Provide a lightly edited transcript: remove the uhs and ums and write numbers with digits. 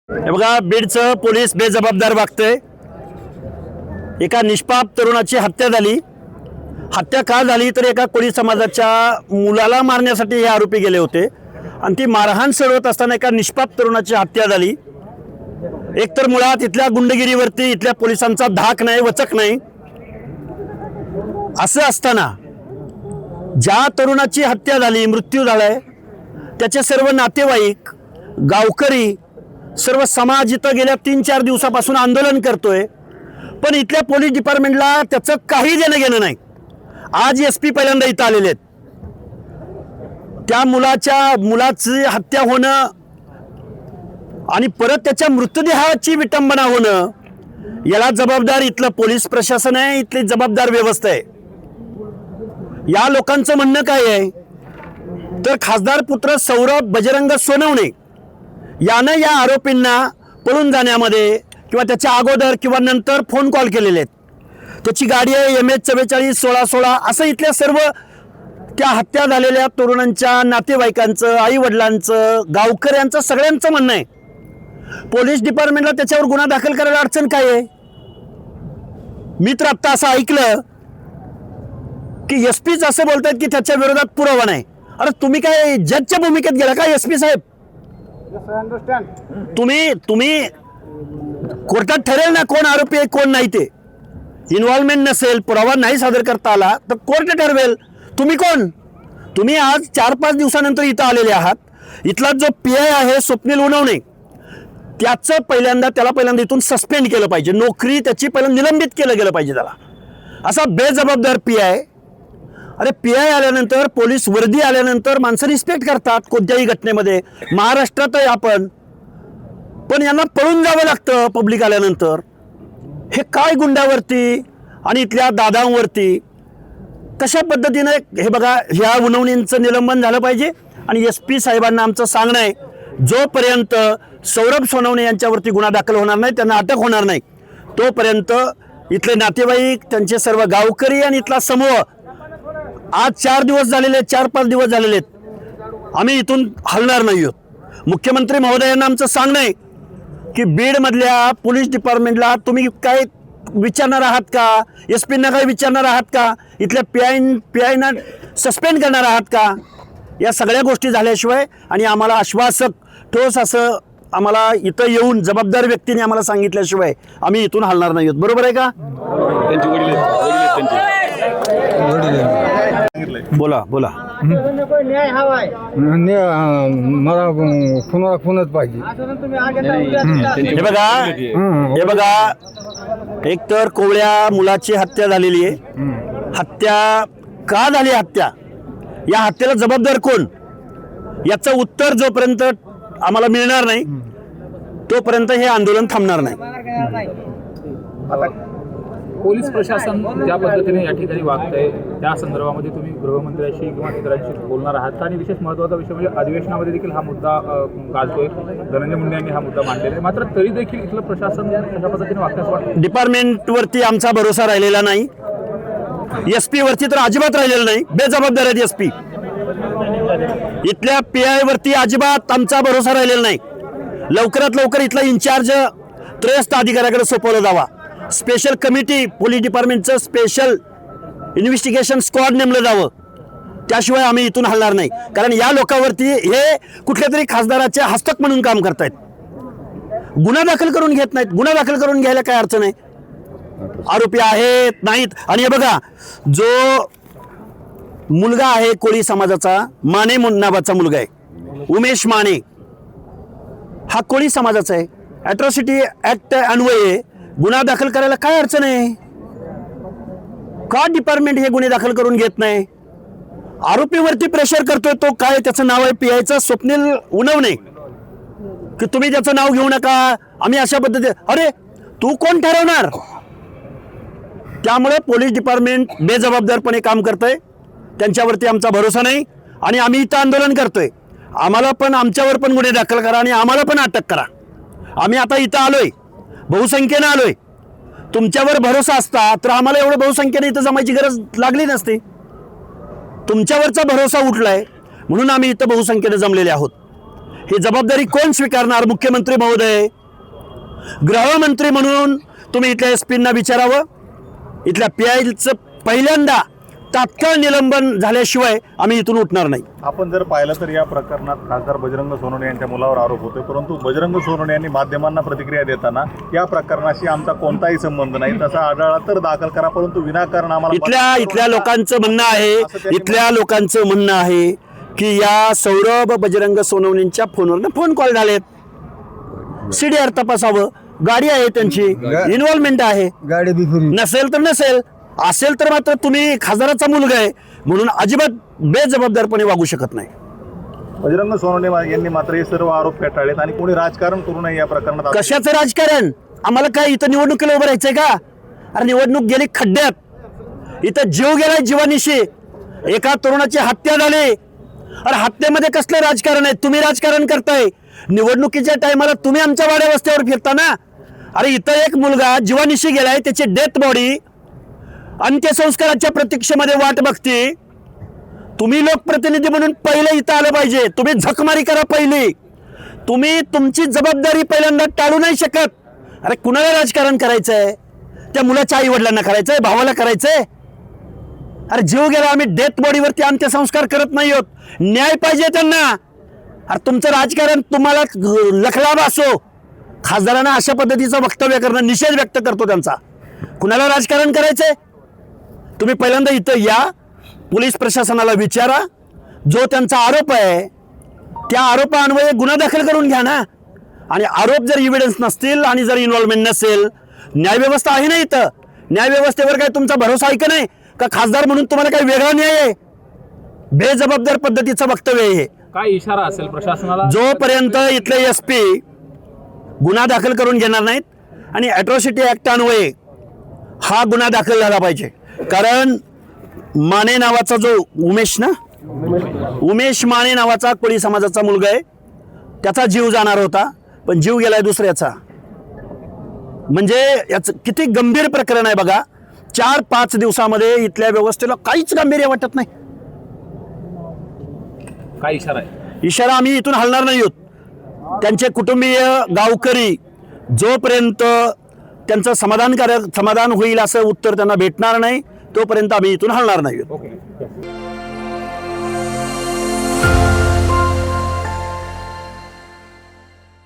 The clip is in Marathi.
हे बघा, बीडचं पोलीस बेजबाबदार वागतंय। एका निष्पाप तरुणाची हत्या झाली। हत्या का झाली तर एका कोळी समाजाच्या मुलाला मारण्यासाठी हे आरोपी गेले होते आणि ती मारहाण सोडवत असताना एका निष्पाप तरुणाची हत्या झाली। एकतर मुळात इथल्या गुंडगिरीवरती इथल्या पोलिसांचा धाक नाही, वचक नाही। असं असताना ज्या तरुणाची हत्या झाली, मृत्यू झालाय, त्याचे सर्व नातेवाईक, गावकरी, सर्व समाज इथं गेल्या 3-4 दिवसापासून आंदोलन करतोय, पण इथल्या पोलीस डिपार्टमेंटला त्याचं काही देणं घेणं नाही। आज एसपी पहिल्यांदा इथं आलेले आहेत। त्या मुलाची हत्या होणं आणि परत त्याच्या मृतदेहाची विटंबना होणं, याला जबाबदार इथलं पोलीस प्रशासन आहे, इथली जबाबदार व्यवस्था आहे। या लोकांचं म्हणणं काय आहे तर खासदार पुत्र सौरभ बजरंग सोनवणे यानं या आरोपींना पळून जाण्यामध्ये किंवा त्याच्या अगोदर किंवा नंतर फोन कॉल केलेले आहेत। त्याची गाडी आहे MH 441616। असं इथल्या सर्व त्या हत्या झालेल्या तरुणांच्या नातेवाईकांचं, आई वडिलांचं, गावकऱ्यांचं, सगळ्यांचं म्हणणं आहे पोलीस डिपार्टमेंटला त्याच्यावर गुन्हा दाखल करायला अडचण काय आहे। मी तर आत्ता असं ऐकलं की एसपीच असं बोलतात की त्याच्या विरोधात पुरावा नाही। अरे तुम्ही काय जजच्या भूमिकेत गेला का एसपी साहेब? तुम्ही कोर्टात ठरेल ना कोण आरोपी आहे कोण नाही। ते इन्व्हॉल्वमेंट नसेल, पुरावा नाही सादर करता आला तर कोर्ट ठरवेल। तुम्ही कोण? तुम्ही आज 4-5 दिवसानंतर इथं आलेले आहात। इथला जो PI आहे स्वप्नील उनवणे, त्याला पहिल्यांदा इथून सस्पेंड केलं पाहिजे, नोकरी त्याची पहिल्यांदा निलंबित केलं गेलं पाहिजे त्याला। असा बेजबाबदार PI। अरे PI आल्यानंतर, पोलीस वर्दी आल्यानंतर माणसं रिस्पेक्ट करतात कोणत्याही घटनेमध्ये। महाराष्ट्रात आहे आपण, पण यांना पळून जावं लागतं पब्लिक आल्यानंतर। हे काय गुंडावरती आणि इथल्या दादांवरती कशा पद्धतीने? हे बघा, ह्या उनवणींचं निलंबन झालं पाहिजे आणि SP साहेबांना आमचं सांगणं आहे, जोपर्यंत सौरभ सोनवणे यांच्यावरती गुन्हा दाखल होणार नाही, त्यांना अटक होणार नाही, तोपर्यंत इथले नातेवाईक, त्यांचे सर्व गावकरी आणि इथला समूह आज 4 दिवस झालेले, 4-5 दिवस झालेले आहेत, आम्ही इथून हलणार नाही आहोत। मुख्यमंत्री महोदयांना आमचं सांगणं आहे की बीडमधल्या पोलीस डिपार्टमेंटला तुम्ही काय विचारणार आहात का? एसपींना काय विचारणार आहात का? इथल्या PIना सस्पेंड करणार आहात का? या सगळ्या गोष्टी झाल्याशिवाय आणि आम्हाला आश्वासक ठोस असं आम्हाला इथं येऊन जबाबदार व्यक्तीने आम्हाला सांगितल्याशिवाय आम्ही इथून हलणार नाही आहोत। बरोबर आहे का? बोला न्याय हवाय, मला कुणाला कुणाच पाहिजे। हे बघा, एकतर कोवळ्या मुलाची हत्या झालेली आहे। हत्या का झाली? या हत्येला जबाबदार कोण? याचं उत्तर जोपर्यंत आम्हाला मिळणार नाही तोपर्यंत हे आंदोलन थांबणार नाही। पोलीस प्रशासन ज्या पद्धतीने या ठिकाणी वागतंय त्या संदर्भामध्ये तुम्ही गृहमंत्र्यांशी किंवा इतरांशी बोलणार आहात का? आणि विशेष महत्त्वाचा विषय म्हणजे अधिवेशनामध्ये देखील हा मुद्दा गाजतोय, धनंजय मुंडे यांनी हा मुद्दा मांडलेला आहे, मात्र तरी देखील इथलं प्रशासन कशा पद्धतीने वागतं वाटतं? डिपार्टमेंटवरती आमचा भरोसा राहिलेला नाही, SP वरती तर अजिबात राहिलेला नाही। बेजबाबदार आहेत SP। इथल्या PI वरती अजिबात आमचा भरोसा राहिलेला नाही। लवकरात लवकर इथला इन्चार्ज त्रयस्थ अधिकाऱ्याकडे सोपवला जावा। स्पेशल कमिटी, पोलीस डिपार्टमेंटचं स्पेशल इन्व्हेस्टिगेशन स्क्वॉड नेमलं जावं, त्याशिवाय आम्ही इथून हलणार नाही। कारण या लोकांवरती हे कुठल्या तरी खासदाराचे हस्तक म्हणून काम करतायत, गुन्हा दाखल करून घेत नाहीत। गुन्हा दाखल करून घ्यायला काय अडचण आहे? आरोपी आहेत नाहीत। आणि हे बघा, जो मुलगा आहे कोळी समाजाचा, माने नावाचा मुलगा आहे, उमेश माने, हा कोळी समाजाचा आहे। अॅट्रॉसिटी ऍक्ट अन्वये गुन्हा दाखल करायला काय अडचण आहे? का डिपार्टमेंट हे गुन्हे दाखल करून घेत नाही? आरोपीवरती प्रेशर करतोय तो, काय त्याचं नाव आहे PIचं स्वप्नील उनवणे, की तुम्ही त्याचं नाव घेऊ नका, आम्ही अशा पद्धतीने। अरे तू कोण ठरवणार? त्यामुळे पोलीस डिपार्टमेंट बेजबाबदारपणे काम करतंय, त्यांच्यावरती आमचा भरोसा नाही आणि आम्ही इथं आंदोलन करतोय। आम्हाला पण, आमच्यावर पण गुन्हे दाखल करा आणि आम्हाला पण अटक करा। आम्ही आता इथं आलोय, बहुसंख्येनं आलोय। तुमच्यावर भरोसा असता तर आम्हाला एवढं बहुसंख्येने इथं जमायची गरज लागली नसती। तुमच्यावरचा भरोसा उठलाय म्हणून आम्ही इथं बहुसंख्येने जमलेले आहोत। ही जबाबदारी कोण स्वीकारणार? मुख्यमंत्री महोदय, गृहमंत्री म्हणून तुम्ही इथल्या एसपींना विचारावं. इथल्या पीआयचं पहिल्यांदा तात्काळ निलंबन झाल्याशिवाय आम्ही इथून उठणार नाही. आपण जर पाहिलं तर या प्रकरणात खासदार बजरंग सोनवणे यांच्या मुलावर आरोप होतोय, परंतु बजरंग सोनवणे यांनी माध्यमांना प्रतिक्रिया देताना या प्रकरणाशी आमचा कोणताही संबंध नाही, तसा आढळला तर दाखल करा, परंतु विनाकारण आम्हाला इथल्या लोकांचं म्हणणं आहे, इथल्या लोकांचं म्हणणं आहे की या सौरभ बजरंग सोनवणेंच्या फोनवरनं फोन कॉल झालेत. CDR तपासावं. गाडी आहे त्यांची, इन्व्हॉल्वमेंट आहे. गाडी बी फिरून नसेल तर नसेल, असेल तर मात्र तुम्ही खासदाराचा मुलगा आहे म्हणून अजिबात बेजबाबदारपणे वागू शकत नाही. बजरंग सोनवणे यांनी मात्र हे सर्व आरोप फेटाळलेत आणि कोणी राजकारण करू नये या प्रकरणात. कशाचं राजकारण? आम्हाला काय इथं निवडणुकीला उभं राहायचंय का? अरे निवडणूक गेली खड्ड्यात, इथं जीव गेलाय जीवानिशी. एका तरुणाची हत्या झाली. अरे हत्येमध्ये कसलं राजकारण आहे? तुम्ही राजकारण करताय. निवडणुकीच्या टायमाला तुम्ही आमच्या वाड्या वस्त्यावर फिरता ना. अरे इथं एक मुलगा जीवानिशी गेलाय, त्याची डेथ बॉडी अंत्यसंस्काराच्या प्रतीक्षेमध्ये वाट बघते. तुम्ही लोकप्रतिनिधी म्हणून पहिले इथं आलं पाहिजे. तुम्ही झकमारी करा पहिली. तुम्ही तुमची जबाबदारी पहिल्यांदा टाळू नाही शकत. अरे कुणाला राजकारण करायचंय? त्या मुलाच्या आई वडिलांना करायचंय, भावाला करायचंय? अरे जीव गेला, आम्ही डेथ बॉडीवरती अंत्यसंस्कार करत नाही आहोत. न्याय पाहिजे त्यांना. अरे तुमचं राजकारण तुम्हाला लखलाभ असो. खासदारांना अशा पद्धतीचं वक्तव्य करणं, निषेध व्यक्त करतो त्यांचा. कुणाला राजकारण करायचंय? तुम्ही पहिल्यांदा इथं या, पोलीस प्रशासनाला विचारा. जो त्यांचा आरोप आहे त्या आरोपान्वये गुन्हा दाखल करून घ्या ना. आणि आरोप जर इव्हिडन्स नसतील आणि जर इन्व्हॉल्वमेंट नसेल, न्यायव्यवस्था आहे ना इथं. न्यायव्यवस्थेवर काय तुमचा भरोसा आहे का नाही? का खासदार म्हणून तुम्हाला काही वेगळा न्याय आहे? बेजबाबदार पद्धतीचं वक्तव्य आहे हे. काय इशारा असेल प्रशासनाला? जोपर्यंत इथले SP गुन्हा दाखल करून घेणार नाहीत आणि अॅट्रॉसिटी ऍक्ट अन्वये हा गुन्हा दाखल झाला पाहिजे. कारण माने नावाचा जो उमेश माने नावाचा कोळी समाजाचा मुलगा आहे, त्याचा जीव जाणार होता, पण जीव गेलाय दुसऱ्याचा. म्हणजे याचं किती गंभीर प्रकरण आहे बघा. 4-5 दिवसामध्ये इथल्या व्यवस्थेला काहीच गांभीर्य वाटत नाही. काय इशारा आहे? इशारा आम्ही इथून हलणार नाही आहोत. त्यांचे कुटुंबीय, गावकरी जोपर्यंत त्यांचं समाधान होईल असं उत्तर त्यांना भेटणार नाही तोपर्यंत आम्ही इथून हलणार नाही आहोत. ओके.